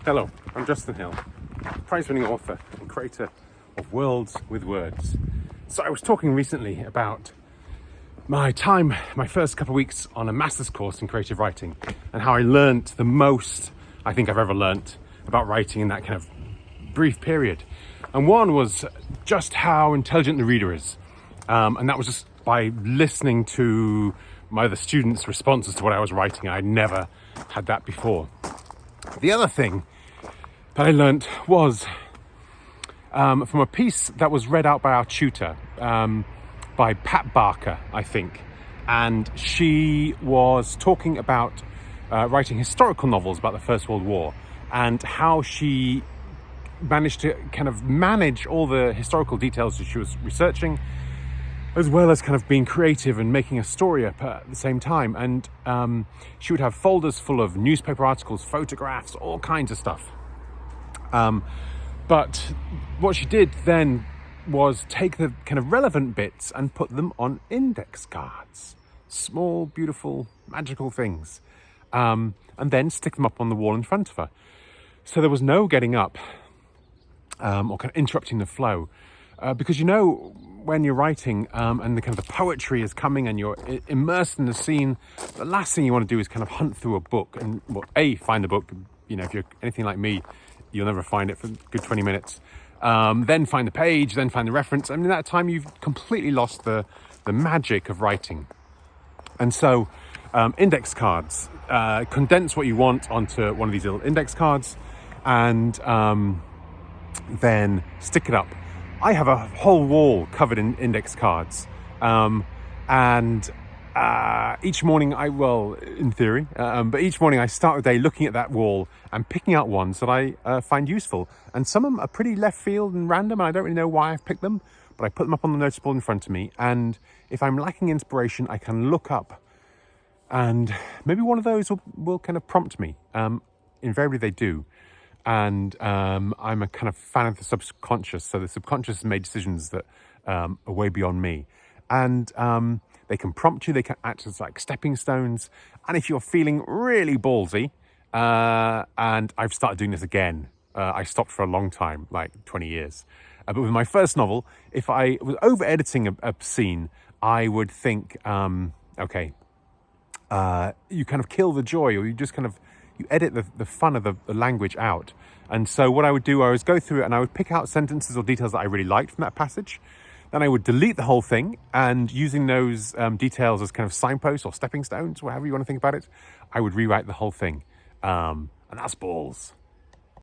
Hello, I'm Justin Hill, prize-winning author and creator of Worlds with Words. So I was talking recently about my first couple of weeks on a master's course in creative writing, and how I learnt the most I think I've ever learnt about writing in that kind of brief period. And one was just how intelligent the reader is. And that was just by listening to my other students' responses to what I was writing. I'd never had that before. The other thing that I learnt was from a piece that was read out by our tutor, by Pat Barker, I think. And she was talking about writing historical novels about the First World War, and how she managed to kind of manage all the historical details that she was researching, as well as kind of being creative and making a story up at the same time. And she would have folders full of newspaper articles, photographs, all kinds of stuff. But what she did then was take the kind of relevant bits and put them on index cards. Small, beautiful, magical things. And then stick them up on the wall in front of her. So there was no getting up or kind of interrupting the flow. Because when you're writing and the kind of the poetry is coming and you're immersed in the scene, the last thing you want to do is kind of hunt through a book and, find the book. If you're anything like me, you'll never find it for a good 20 minutes. Then find the page, then find the reference. And in that time, you've completely lost the magic of writing. And so index cards, condense what you want onto one of these little index cards, and then stick it up. I have a whole wall covered in index cards. And each morning in theory, but each morning I start the day looking at that wall and picking out ones that I find useful. And some of them are pretty left field and random, and I don't really know why I've picked them, but I put them up on the notice board in front of me. And if I'm lacking inspiration, I can look up, and maybe one of those will kind of prompt me. Invariably they do. And I'm a kind of fan of the subconscious. So the subconscious has made decisions that are way beyond me. And they can prompt you, they can act as like stepping stones. And if you're feeling really ballsy, and I've started doing this again, I stopped for a long time, like 20 years. But with my first novel, if I was over-editing a scene, I would think, you kind of kill the joy, or you edit the fun of the language out. And so what I would do, I would go through it and I would pick out sentences or details that I really liked from that passage. Then I would delete the whole thing, and using those details as kind of signposts or stepping stones, whatever you want to think about it, I would rewrite the whole thing. And that's balls.